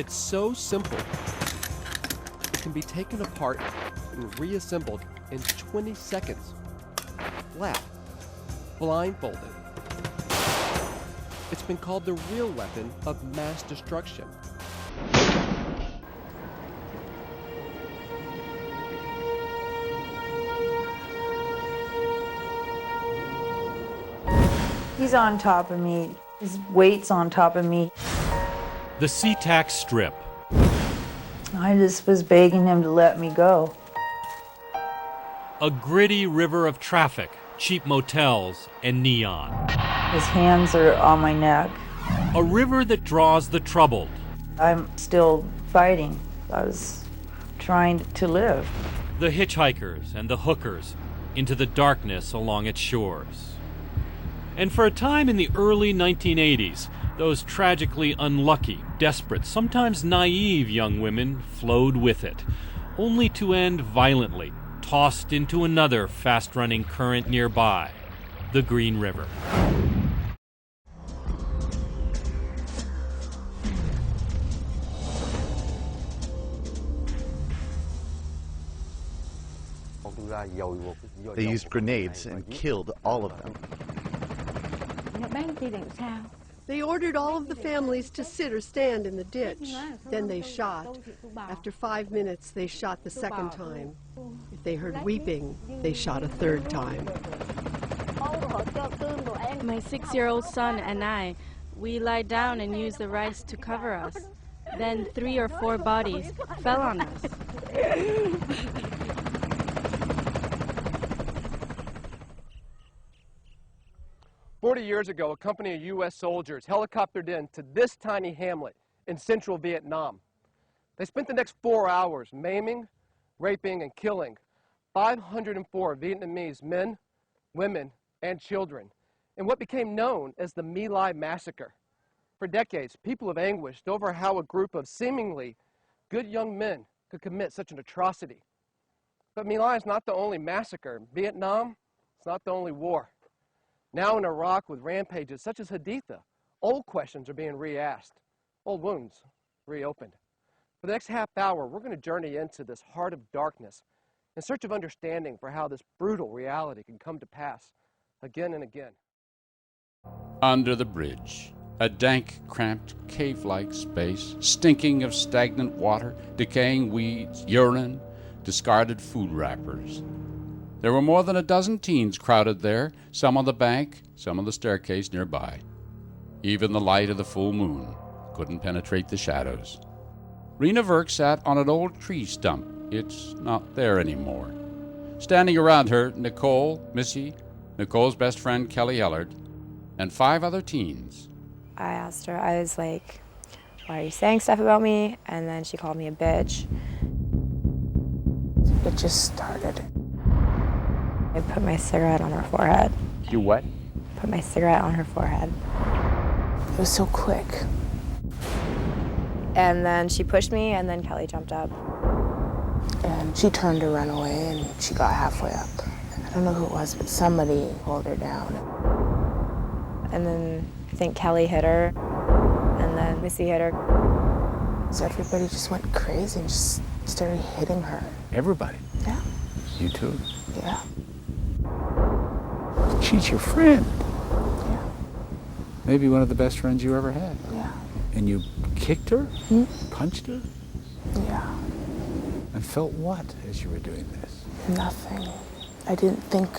It's so simple. It can be taken apart and reassembled in 20 seconds. Flat. Blindfolded. It's been called the real weapon of mass destruction. He's on top of me. His weight's on top of me. The SeaTac Strip. I just was begging him to let me go. A gritty river of traffic, cheap motels, and neon. His hands are on my neck. A river that draws the troubled. I'm still fighting. I was trying to live. The hitchhikers and the hookers into the darkness along its shores. And for a time in the early 1980s, those tragically unlucky, desperate, sometimes naive young women flowed with it, only to end violently, tossed into another fast-running current nearby, the Green River. They used grenades and killed all of them. They ordered all of the families to sit or stand in the ditch. Then they shot. After 5 minutes, they shot the second time. If they heard weeping, they shot a third time. My 6-year-old son and I, we lied down and used the rice to cover us. Then 3 or 4 bodies fell on us. 40 years ago, a company of U.S. soldiers helicoptered into this tiny hamlet in central Vietnam. They spent the next 4 hours maiming, raping, and killing 504 Vietnamese men, women, and children in what became known as the My Lai Massacre. For decades, people have anguished over how a group of seemingly good young men could commit such an atrocity. But My Lai is not the only massacre. Vietnam is not the only war. Now in Iraq, with rampages such as Haditha, old questions are being re-asked, old wounds reopened. For the next half hour, we're going to journey into this heart of darkness in search of understanding for how this brutal reality can come to pass again and again. Under the bridge, a dank, cramped, cave-like space, stinking of stagnant water, decaying weeds, urine, discarded food wrappers. There were more than a dozen teens crowded there, some on the bank, some on the staircase nearby. Even the light of the full moon couldn't penetrate the shadows. Rena Verk sat on an old tree stump. It's not there anymore. Standing around her, Nicole, Missy, Nicole's best friend Kelly Ellard, and 5 other teens. I asked her, I was like, why are you saying stuff about me? And then she called me a bitch. It just started. I put my cigarette on her forehead. You what? Put my cigarette on her forehead. It was so quick. And then she pushed me, and then Kelly jumped up. And she turned to run away, and she got halfway up. I don't know who it was, but somebody pulled her down. And then I think Kelly hit her, and then Missy hit her. So everybody just went crazy and just started hitting her. Everybody? Yeah. You too? Yeah. She's your friend. Yeah. Maybe one of the best friends you ever had. Yeah. And you kicked her? Hmm? Punched her? Yeah. And felt what as you were doing this? Nothing. I didn't think